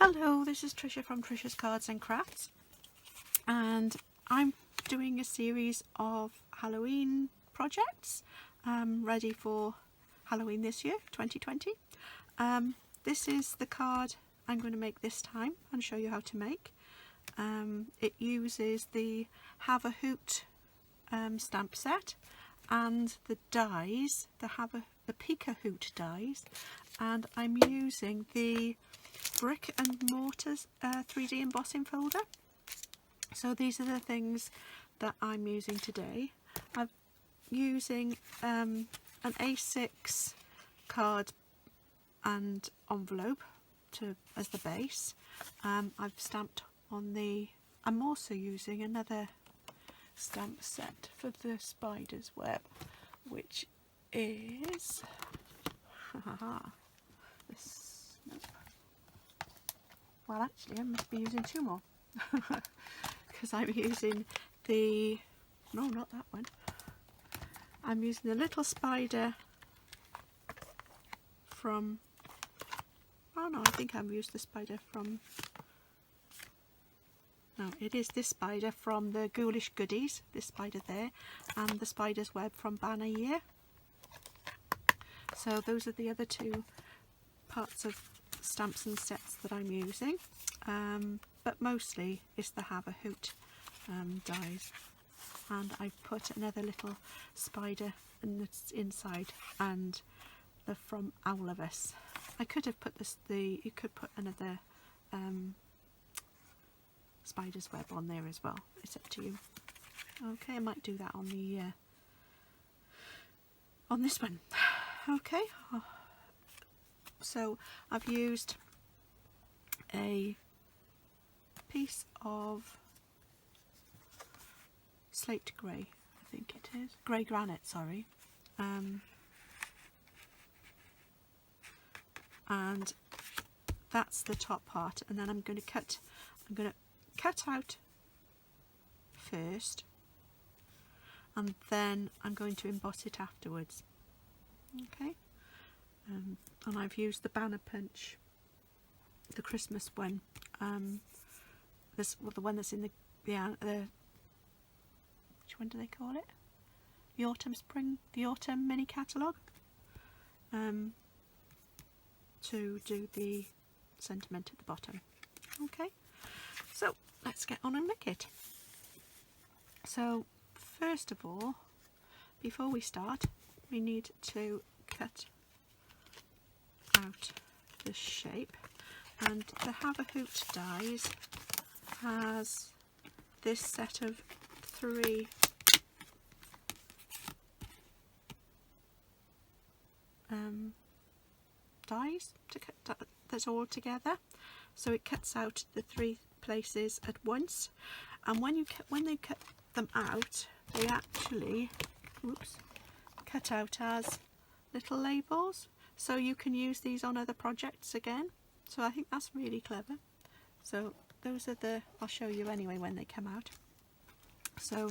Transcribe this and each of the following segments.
Hello, this is Trisha from Trisha's Cards and Crafts, and I'm doing a series of Halloween projects ready for Halloween this year, 2020. This is the card I'm going to make this time and show you how to make. It uses the Have a Hoot stamp set and the dies, the Pika Hoot dies, and I'm using the Brick and Mortars 3D embossing folder. So these are the things that I'm using today. I'm using an A6 card and envelope as the base. I've stamped on the... I'm also using another stamp set for the spider's web, which is this. Nope. Well, actually, I must be using two more because I'm using the... No, not that one. I'm using the little spider from... Oh no, I think I've used the spider from... No, it is this spider from the Ghoulish Goodies, this spider there, and the spider's web from Banner Year. So those are the other two parts of stamps and sets that I'm using, but mostly it's the Have a Hoot dies, and I've put another little spider inside, and the From All of Us. I could have put this, you could put another spider's web on there as well, it's up to you. Okay, I might do that on the on this one. Okay, so I've used a piece of slate grey, I think it is, grey granite, sorry, and that's the top part, and then I'm going to cut out first, and then I'm going to emboss it afterwards. Okay, and I've used the Banner Punch, the Christmas one, the one that's in the which one do they call it? The autumn mini catalogue, to do the sentiment at the bottom. Okay, so let's get on and make it. So first of all, before we start, we need to cut out the shape, and the Have a Hoot dies has this set of 3 dies to cut that's all together, so it cuts out the 3 places at once, and when they cut them out, they actually cut out as little labels, so you can use these on other projects again. So I think that's really clever. So those are I'll show you anyway when they come out. So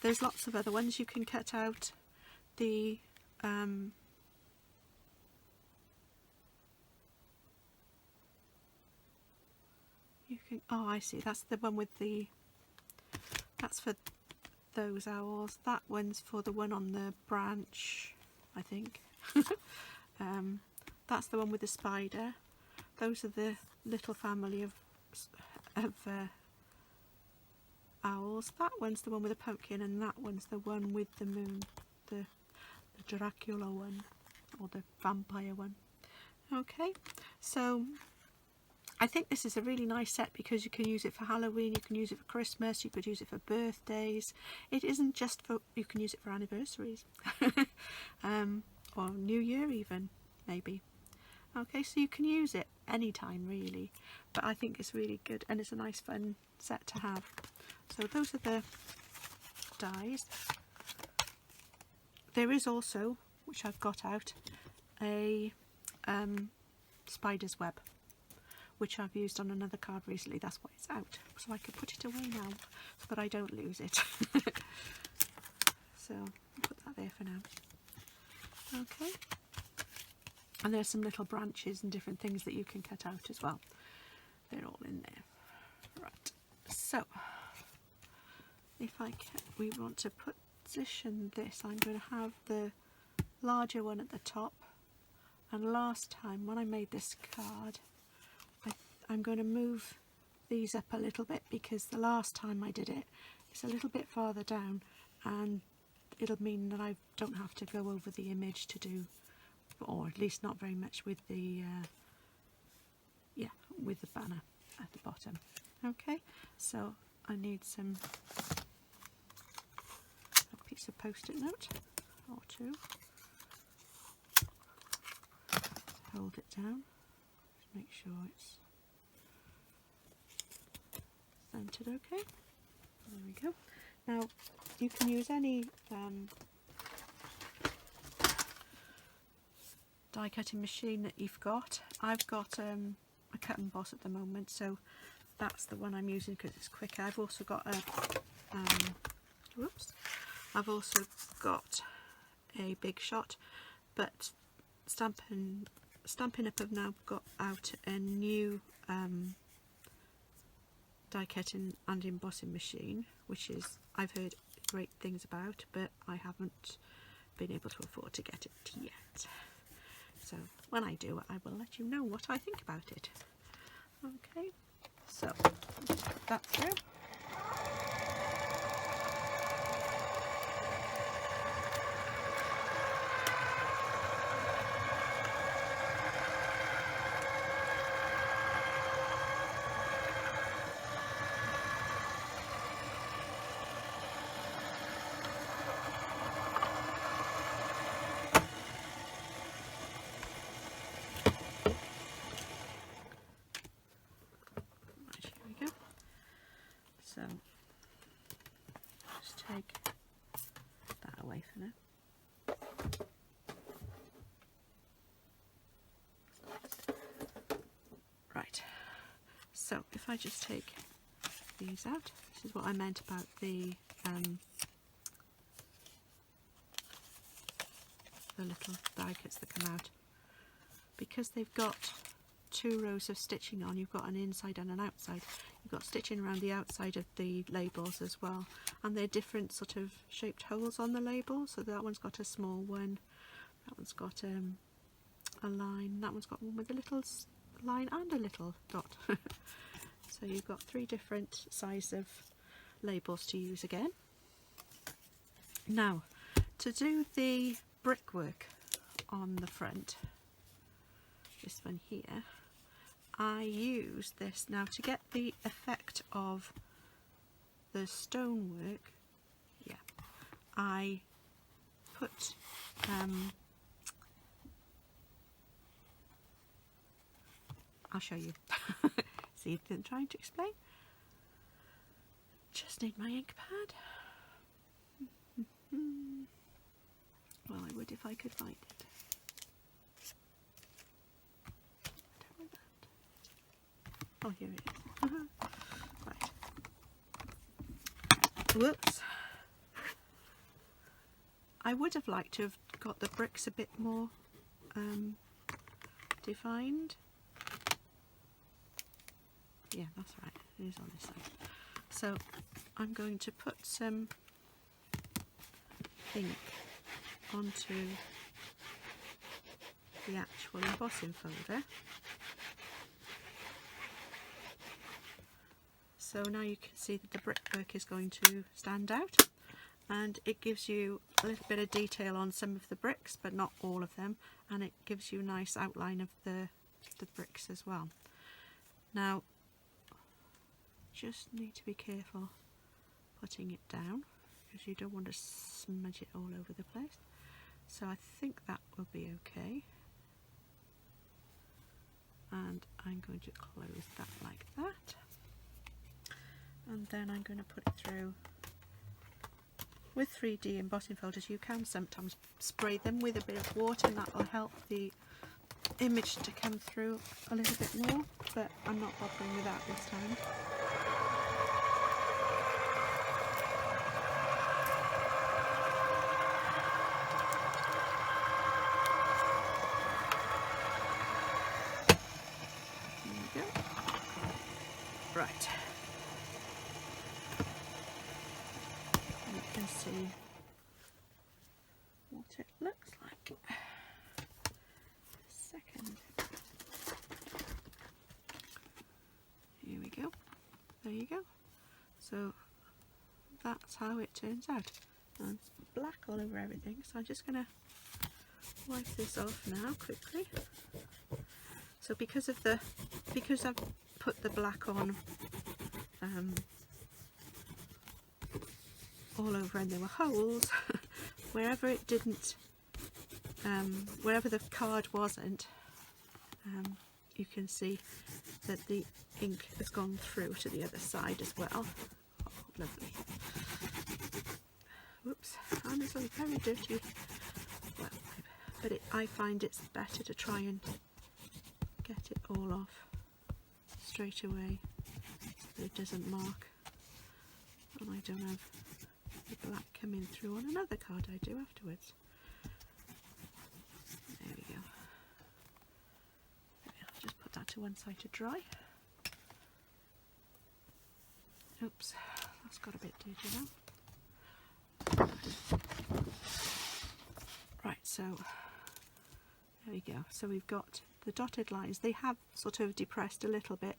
there's lots of other ones you can cut out. The oh, I see, that's the one with that's for those owls. That one's for the one on the branch, I think. That's the one with the spider. Those are the little family of owls. That one's the one with the pumpkin, and that one's the one with the moon, the Dracula one, or the vampire one. Okay, so I think this is a really nice set because you can use it for Halloween, you can use it for Christmas, you could use it for birthdays. It isn't just for, you can use it for anniversaries or New Year even, maybe. Okay, so you can use it anytime really, but I think it's really good and it's a nice fun set to have. So those are the dies. There is also, which I've got out, a spider's web, which I've used on another card recently. That's why it's out, so I can put it away now so that I don't lose it. So I'll put that there for now. Okay, and there's some little branches and different things that you can cut out as well. they're all in there. Right, so if we want to position this, I'm going to have the larger one at the top, and last time when I made this card I'm going to move these up a little bit, because the last time I did it, it's a little bit farther down, and it'll mean that I don't have to go over the image to do, or at least not very much with the with the banner at the bottom. Okay, so I need a piece of post-it note or two. Hold it down, just make sure it's centered okay. There we go. Now you can use any die cutting machine that you've got. I've got a cut and boss at the moment, so that's the one I'm using because it's quicker. I've also got I've also got a Big Shot, but Stampin' Up have now got out a new die cutting and embossing machine, which is, I've heard great things about, but I haven't been able to afford to get it yet. So when I do, I will let you know what I think about it. Okay, so that's through. So just take that away for now. Right, so if I just take these out, this is what I meant about the little die cuts that come out. Because they've got two rows of stitching on, you've got an inside and an outside. You've got stitching around the outside of the labels as well, and they're different sort of shaped holes on the label. So that one's got a small one, that one's got a line, that one's got one with a little line and a little dot. So you've got three different sizes of labels to use again. Now, to do the brickwork on the front, this one here, I use this now to get the effect of the stonework. Yeah, I put I'll show you. See if I'm trying to explain. Just need my ink pad. Well, I would if I could find it. Oh, here it is. Right. Whoops. I would have liked to have got the bricks a bit more defined. Yeah, that's right. It is on this side. So I'm going to put some ink onto the actual embossing folder. So now you can see that the brickwork is going to stand out, and it gives you a little bit of detail on some of the bricks, but not all of them, and it gives you a nice outline of the bricks as well. Now, just need to be careful putting it down, because you don't want to smudge it all over the place. So I think that will be okay. And I'm going to close that like that. And then I'm going to put it through with 3D embossing folders. You can sometimes spray them with a bit of water, and that will help the image to come through a little bit more, but I'm not bothering with that this time. There we go. Right. You can see what it looks like. Second. Here we go. There you go. So that's how it turns out. And it's black all over everything. So I'm just going to wipe this off now quickly. So because I've put the black on all over and there were holes, wherever it didn't, wherever the card wasn't, you can see that the ink has gone through to the other side as well. Oh, lovely. Whoops, and it's a very dirty wet wipe, but I find it's better to try and get it all off straight away so that it doesn't mark and I don't have the black coming through on another card I do afterwards. There we go. I'll just put that to one side to dry. Oops, that's got a bit dirty now. Right, so there we go. So we've got the dotted lines. They have sort of depressed a little bit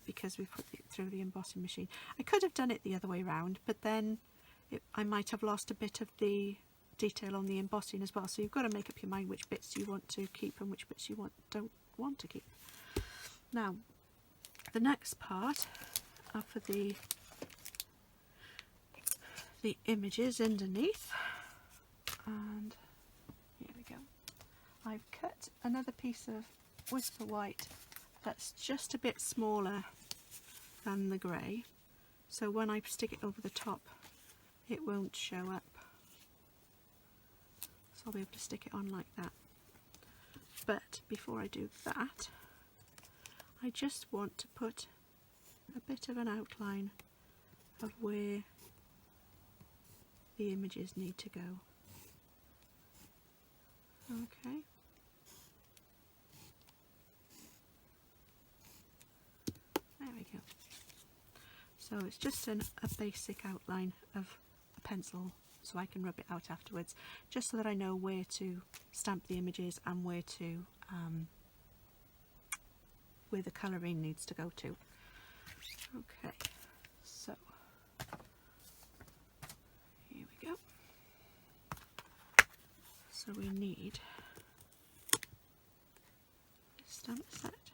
because we've put it through the embossing machine. I could have done it the other way around, but then I might have lost a bit of the detail on the embossing as well. So you've got to make up your mind which bits you want to keep and which bits you don't want to keep. Now, the next part are for the images underneath, and here we go. I've cut another piece of Whisper White that's just a bit smaller than the grey, so when I stick it over the top it won't show up, so I'll be able to stick it on like that. But before I do that, I just want to put a bit of an outline of where the images need to go. Okay. There we go. So it's just a basic outline of a pencil so I can rub it out afterwards, just so that I know where to stamp the images and where the colouring needs to go to. Okay, so here we go. So we need a stamp set.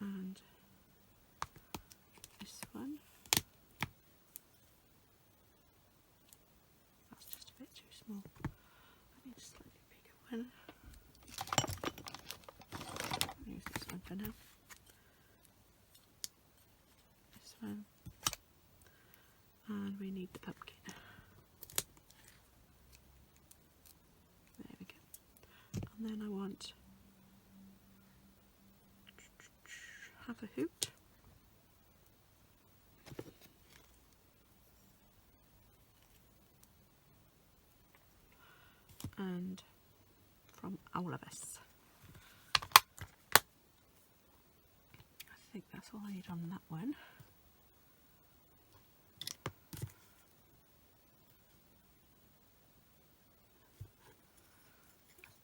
And this one. That's just a bit too small. I need a slightly bigger one. I'll use this one for now. This one. And we need the pumpkin. There we go. And then I want have a hoot. And from all of us. I think that's all I need on that one.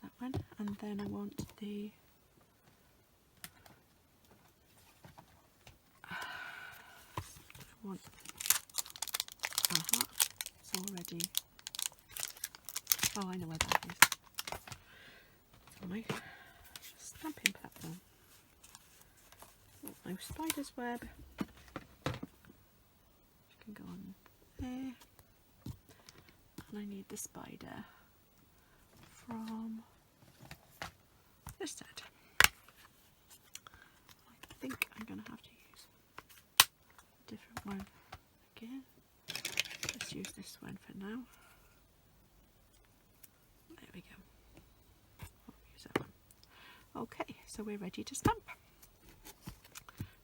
That one, and then I want the it's already, oh, I know where that is. It's on my stamping platform. My spider's web, which can go on there, and I need the spider from this set. I think I'm going to have to use a different one again. Let's use this one for now. There we go. I'll use that one. Okay, so we're ready to stamp.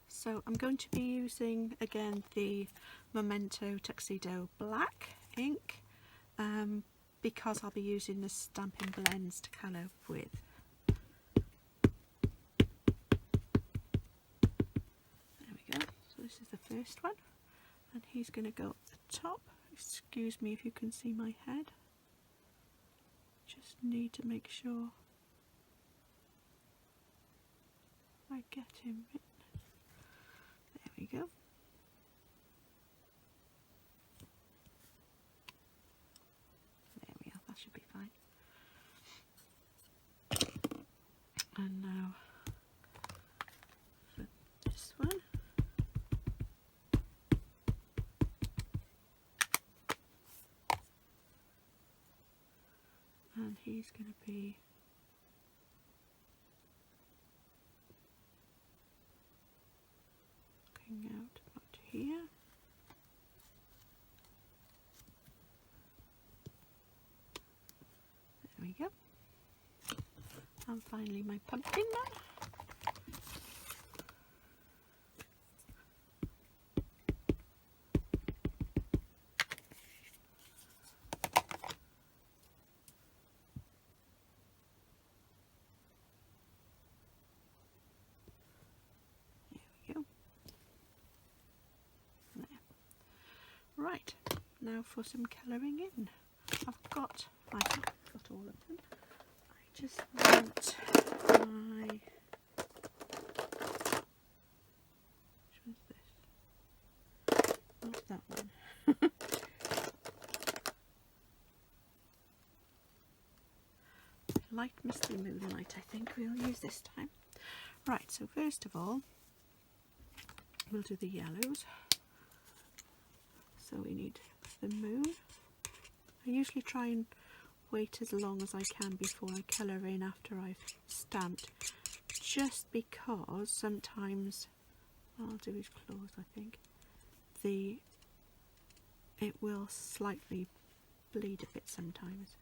So I'm going to be using again the Memento Tuxedo Black ink because I'll be using the stamping blends to colour with. this is the first one, and he's going to go up the top. Excuse me if you can see my head. Just need to make sure I get him in. There we go. There we are, that should be fine. And now for this one. And he's going to be looking out about here. There we go. And finally my pumpkin man. Right, now for some colouring in. I've got all of them. I just want my, which one's this? Not that one. Light misty moonlight, I think we'll use this time. Right, so first of all, we'll do the yellows. So we need the moon. I usually try and wait as long as I can before I colour in after I've stamped, just because sometimes, I'll do his claws I think, it will slightly bleed a bit sometimes.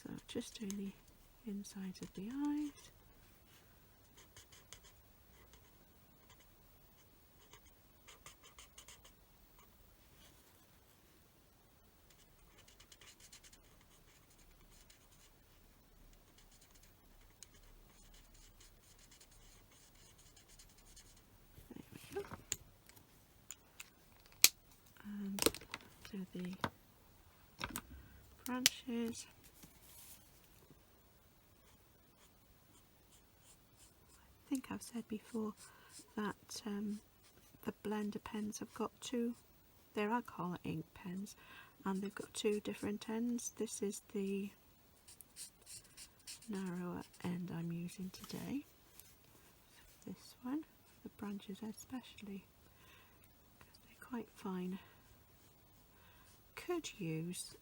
So just doing the insides of the eyes. To the branches. I think I've said before that the blender pens have got they're alcohol ink pens, and they've got two different ends. This is the narrower end I'm using today. This one, the branches especially, because they're quite fine. Could use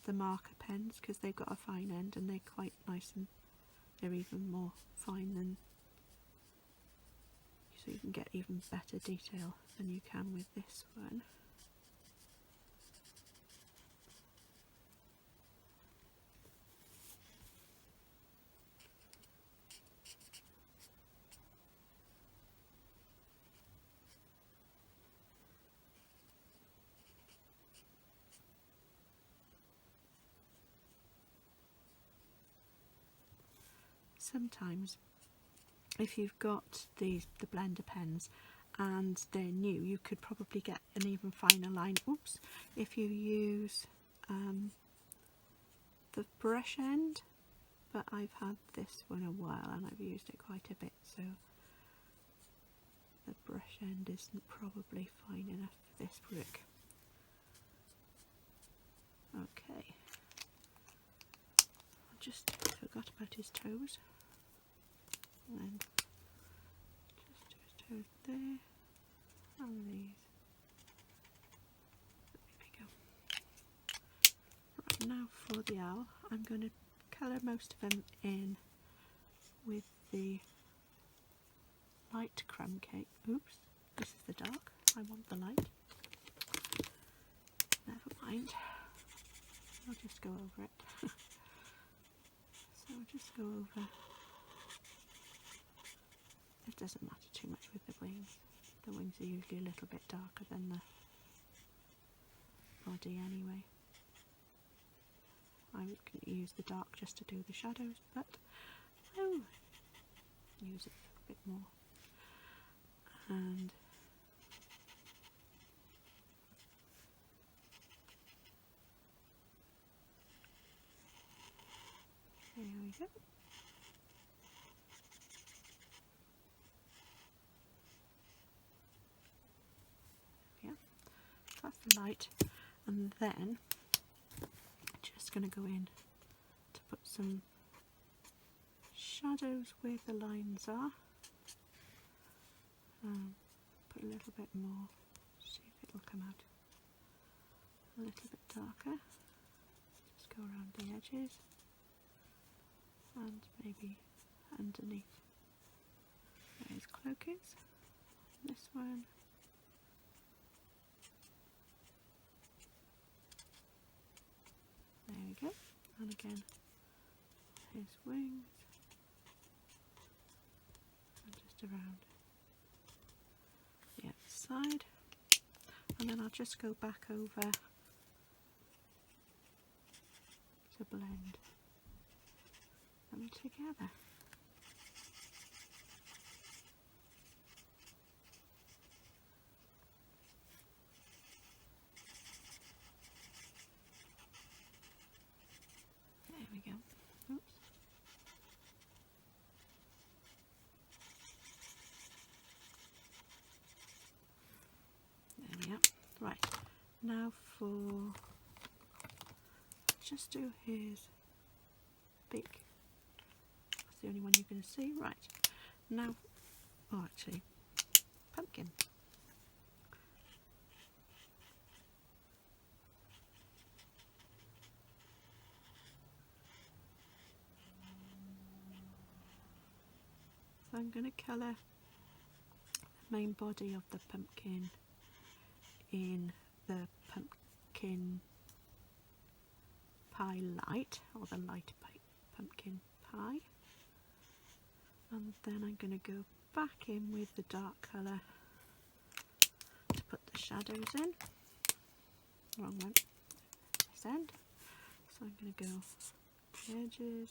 the marker pens because they've got a fine end and they're quite nice, and they're even more fine than, so you can get even better detail than you can with this one. Sometimes if you've got the blender pens and they're new, you could probably get an even finer line, oops, if you use the brush end, but I've had this one a while and I've used it quite a bit, so the brush end isn't probably fine enough for this brick. Okay, I just forgot about his toes. And then just do his toes there, and these. There we go. Right, now for the owl, I'm going to colour most of them in with the light crumb cake. Oops, this is the dark. I want the light. Never mind. I'll just go over it. So I'll just go over. It doesn't matter too much with the wings. The wings are usually a little bit darker than the body anyway. I would use the dark just to do the shadows, but I'll use it a bit more. And there we go. Yeah, that's the light. And then just going to go in to put some shadows where the lines are. Put a little bit more, see if it'll come out a little bit darker. Just go around the edges and maybe underneath where his cloak is. This one. There we go. And again his wings and just around the outside, and then I'll just go back over to blend them together. There we go. Oops. There we are. Right, now for just do his beak. That's the only one you're going to see. Right, now, oh actually, pumpkin. So I'm going to colour the main body of the pumpkin in the pumpkin pie light, or the light pumpkin pie, and then I'm going to go back in with the dark colour to put the shadows in. Wrong one, this end. So I'm going to go to the edges,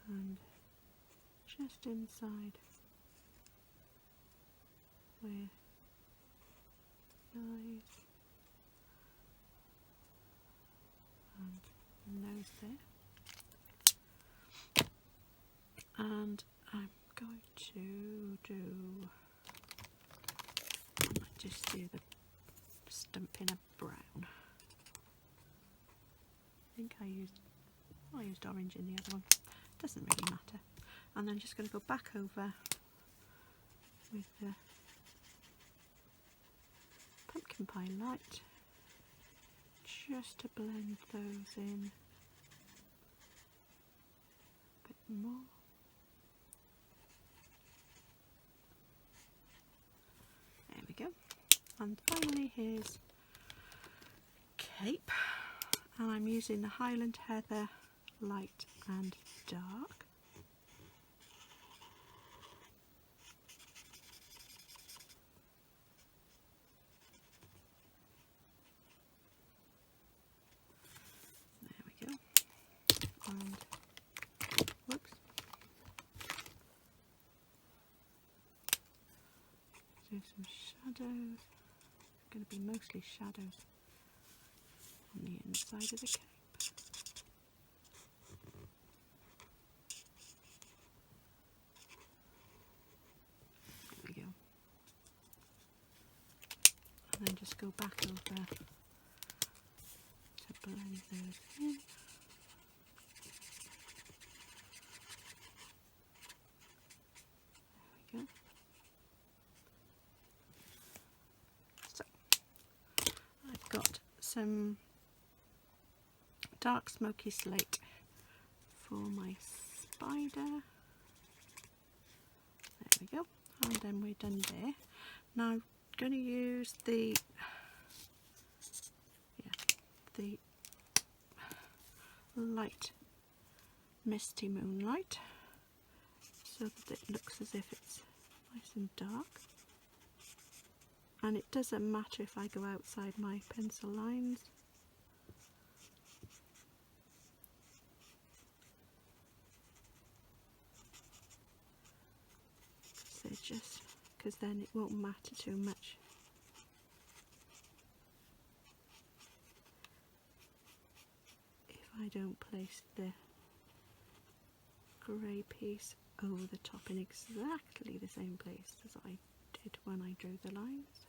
and just inside where the eyes and the nose there. And I'm going to do, I might just do the Stampin' Up brown. I think I used orange in the other one. Doesn't really matter. And then just going to go back over with the pumpkin pie light just to blend those in a bit more. There we go. And finally his cape, and I'm using the Highland Heather light and dark. There we go. And whoops. Do some shadows. It's going to be mostly shadows on the inside of the cape. There we go. And then just go back over to blend those in. There we go. So I've got some dark smoky slate for my spider. There we go. And then we're done there. Now I'm going to use the light misty moonlight so that it looks as if it's nice and dark. And it doesn't matter if I go outside my pencil lines. because then it won't matter too much. If I don't place the grey piece over the top in exactly the same place as I did when I drew the lines.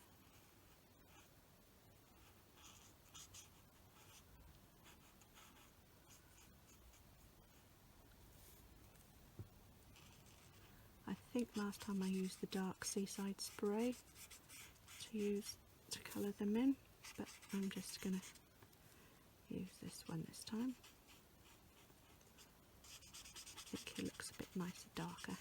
I think last time I used the dark seaside spray to colour them in, but I'm just going to use this one this time. I think it looks a bit nicer darker.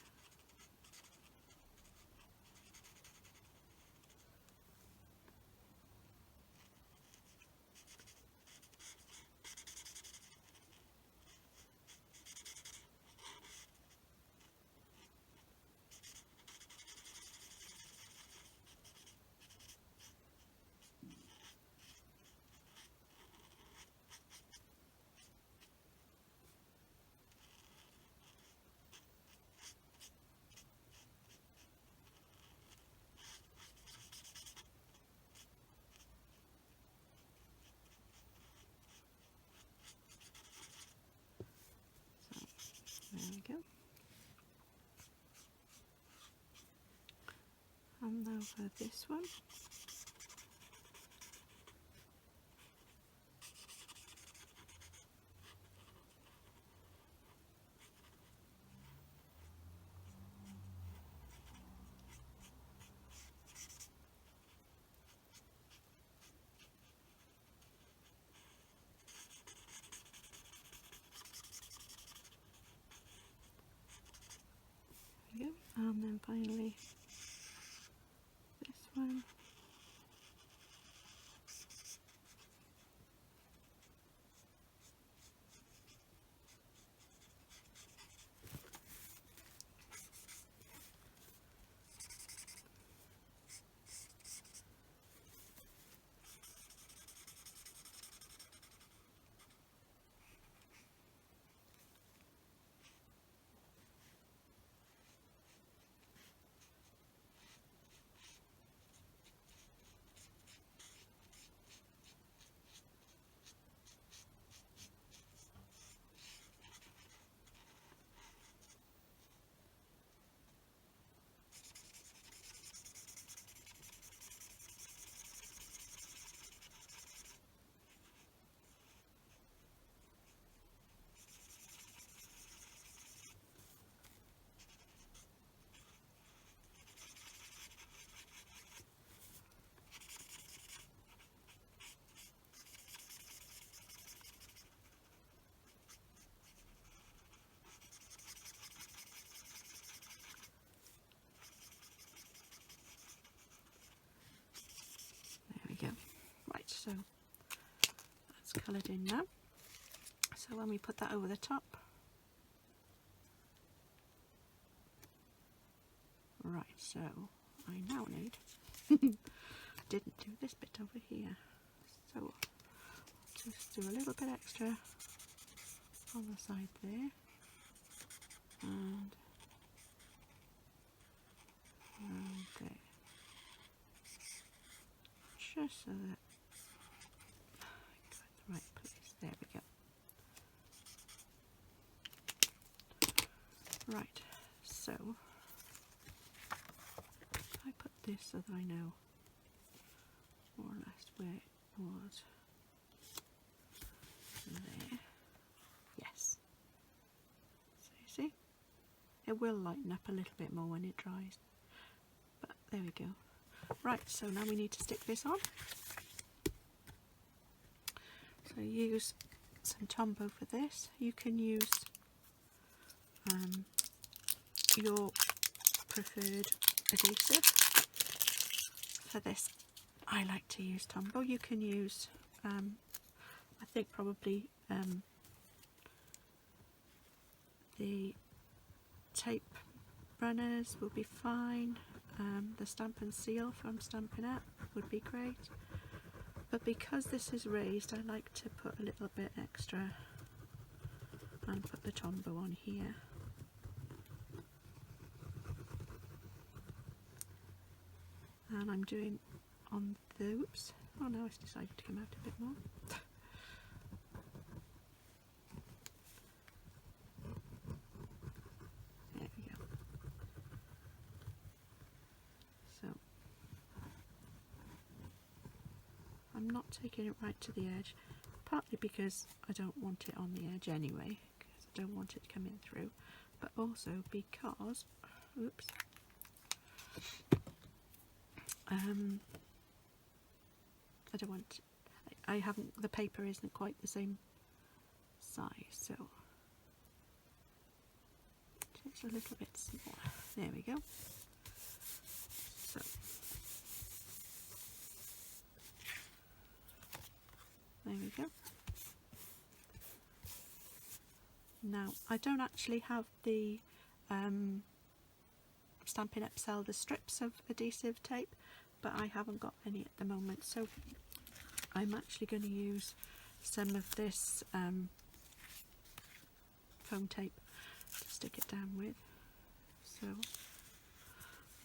There we go. And now for this one. There we go. And then finally this one. Right, so that's coloured in now. So when we put that over the top, right, so I now need, didn't do this bit over here, so just do a little bit extra on the side there, and around there, just so that I got the right place. There we go. Right, so I put this so that I know more or less where it was. There. Yes. So you see, it will lighten up a little bit more when it dries. But there we go. Right, so now we need to stick this on. So use some Tombow for this. You can use your preferred adhesive. For this, I like to use Tombow. You can use, I think probably the tape runners will be fine. The Stamp and Seal from Stampin' Up would be great. But because this is raised, I like to put a little bit extra and put the Tombow on here. and I'm doing on the, oops, oh no, it's decided to come out a bit more. There we go. So I'm not taking it right to the edge, partly because I don't want it on the edge anyway, because I don't want it coming through, but also because, oops, I don't want, I haven't, the paper isn't quite the same size, so it's a little bit smaller. There we go. So there we go. Now I don't actually have the Stampin' Up! Sell the strips of adhesive tape, but I haven't got any at the moment, so I'm actually going to use some of this foam tape to stick it down with. So,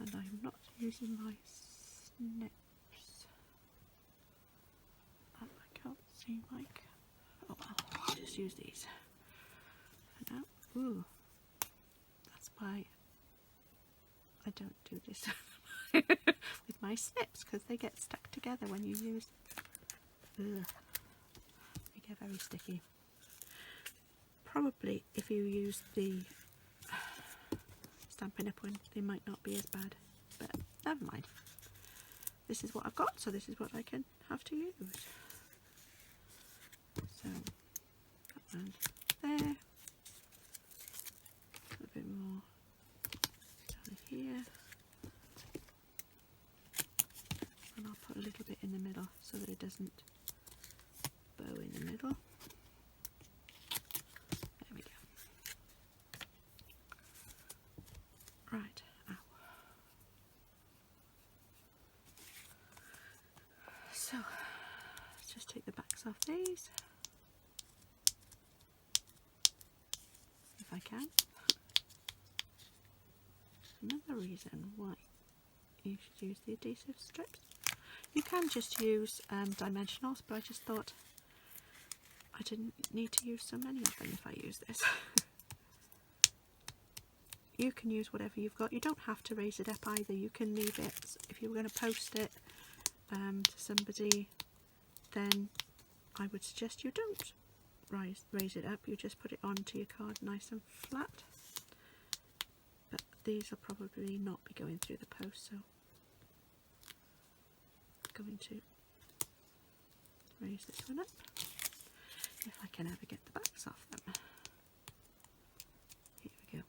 and I'm not using my snips. I can't see my. Oh well, I'll just use these for now. Ooh, that's why I don't do this with my snips, because they get stuck together when you use. Ugh, they get very sticky. Probably if you use the Stampin' Up! One, they might not be as bad, but never mind. This is what I've got, so this is what I can have to use. So that one there, a bit more down here, and I'll put a little bit in the middle so that it doesn't bow in the middle. There we go. Right, ow. So let's just take the backs off these, if I can. Another reason why you should use the adhesive strips. You can just use dimensionals, but I just thought I didn't need to use so many of them if I use this. You can use whatever you've got. You don't have to raise it up either. You can leave it, if you were going to post it to somebody, then I would suggest you don't raise it up. You just put it onto your card nice and flat. But these will probably not be going through the post, so I'm going to raise this one up if I can ever get the backs off them. Here we go.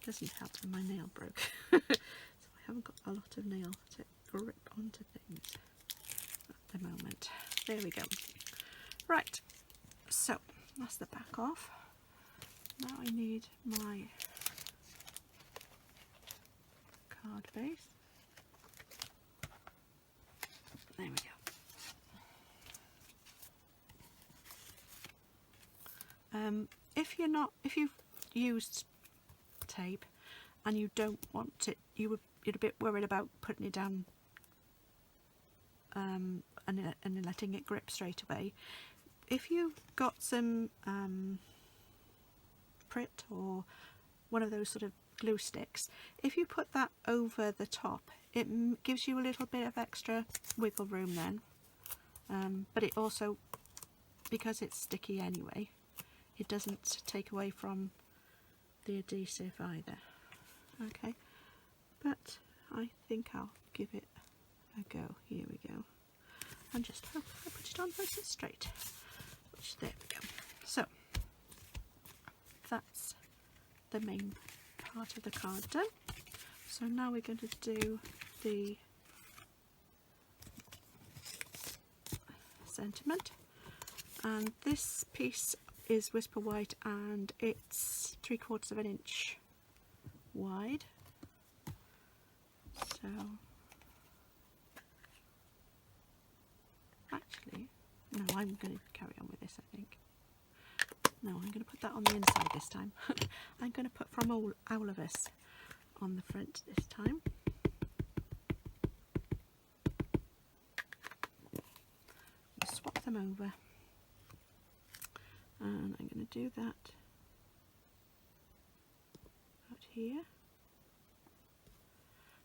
Doesn't help that my nail broke, so I haven't got a lot of nail to grip onto things at the moment. There we go. Right, so that's the back off. Now I need my card base. There we go. If you've used tape and you don't want it, you're a bit worried about putting it down and letting it grip straight away. If you've got some Prit or one of those sort of glue sticks, if you put that over the top, it gives you a little bit of extra wiggle room then, but it also, because it's sticky anyway, it doesn't take away from the adhesive either. Okay, but I think I'll give it a go. Here we go, and just hope I put it on nice and straight. Which, there we go. So that's the main part of the card done. So now we're going to do the sentiment, and this piece is Whisper White and it's 3/4 inch wide. So actually, no, I'm going to carry on with this, I think. No, I'm going to put that on the inside this time. I'm going to put From All of Us on the front this time. them over. And I'm going to do that out here.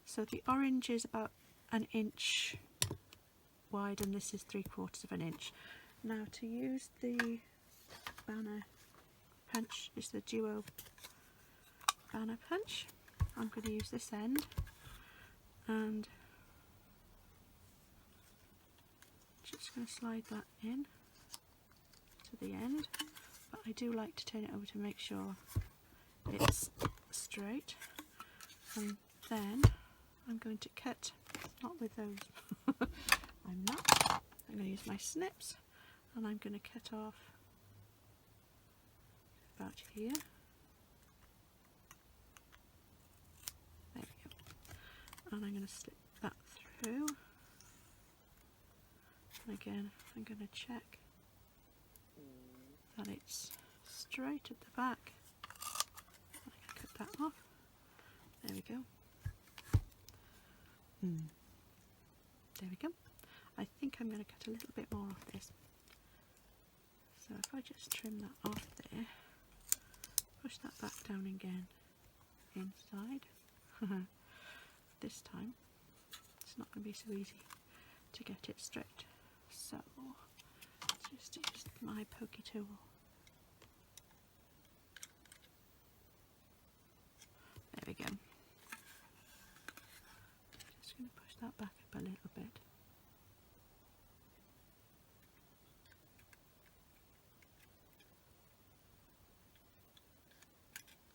So the orange is about 1 inch wide and this is 3/4 of an inch. Now to use the banner punch, is the duo banner punch, I'm going to use this end and just going to slide that in to the end, but I do like to turn it over to make sure it's straight, and then I'm going to cut, not with those, I'm going to use my snips and I'm going to cut off about here. There we go. And I'm going to slip that through. And again, I'm going to check that it's straight at the back. I can cut that off. There we go. There we go. I think I'm going to cut a little bit more off this. So if I just trim that off there, push that back down again inside. This time it's not going to be so easy to get it straight. So just use my pokey tool. There we go. Just going to push that back up a little bit.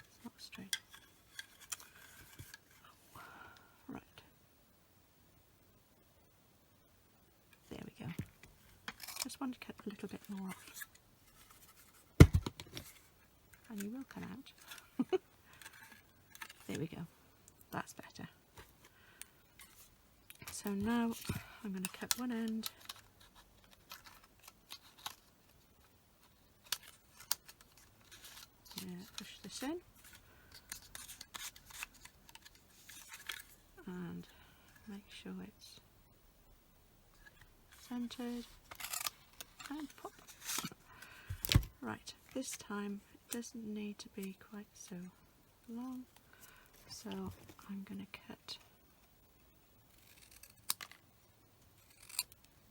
It's not straight. Oh, right. There we go. Just want to cut a little bit more off. And you will come out. There we go. That's better. So now I'm going to cut one end. Push this in. And make sure it's centered. And pop. Right, this time it doesn't need to be quite so long. So I'm going to cut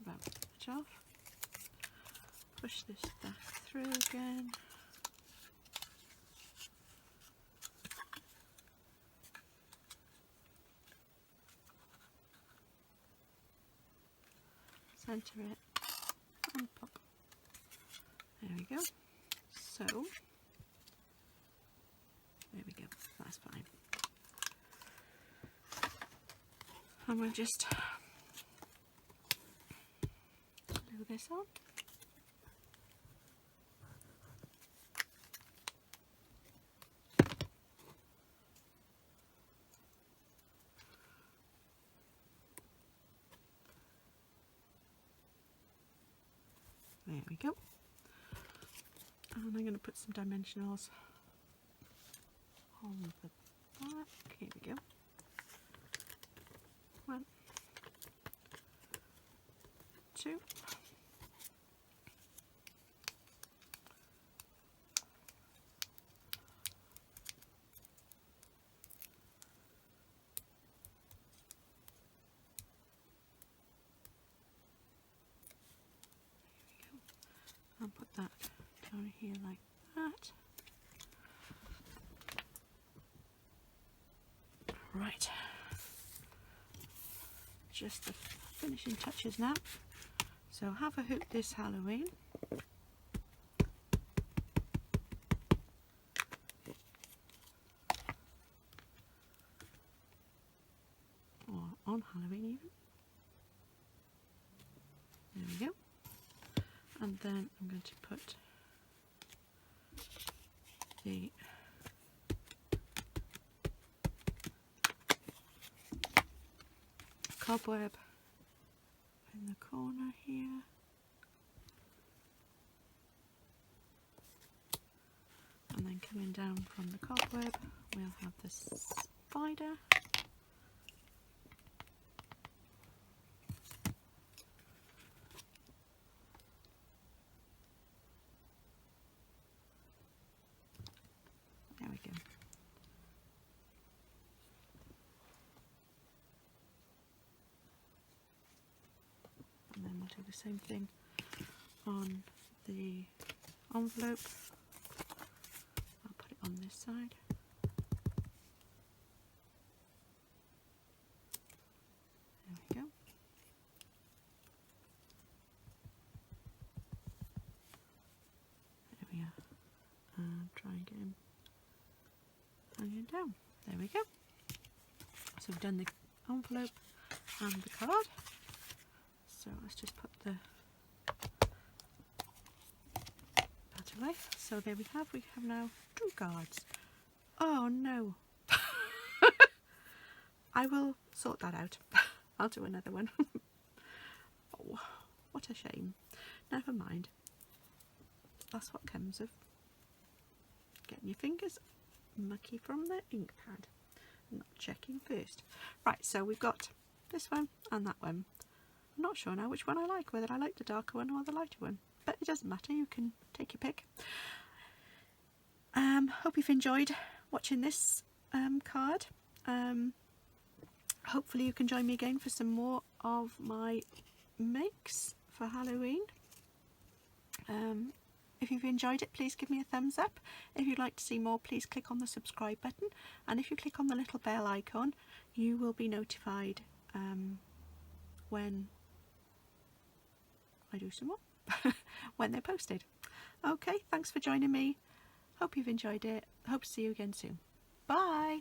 about that off, push this back through again, centre it and pop. There we go. So there we go, that's fine. And we'll just glue this on. There we go. And I'm going to put some dimensionals on the back. Here we go. 1, 2, I'll put that down here like that. Right, just the finishing touches now. So have a hoot this Halloween. Or on Halloween even. There we go. And then I'm going to put the cobweb in the corner here. And then coming down from the cobweb, we'll have the spider. and then we'll do the same thing on the envelope. I'll put it on this side. There we go. There we are. And try and get him hanging down. There we go. So we've done the envelope and the card. So let's just put that away. So there we have now 2 cards. Oh no. I will sort that out. I'll do another one. Oh, what a shame. Never mind. That's what comes of getting your fingers mucky from the ink pad. Not checking first. Right, so we've got this one and that one. I'm not sure now which one I like, whether I like the darker one or the lighter one, but it doesn't matter, you can take your pick. Hope you've enjoyed watching this card. Hopefully you can join me again for some more of my makes for Halloween. If you've enjoyed it, please give me a thumbs up. If you'd like to see more, please click on the subscribe button, and if you click on the little bell icon, you will be notified when I do some more, when they're posted. Okay, thanks for joining me. Hope you've enjoyed it. Hope to see you again soon. Bye!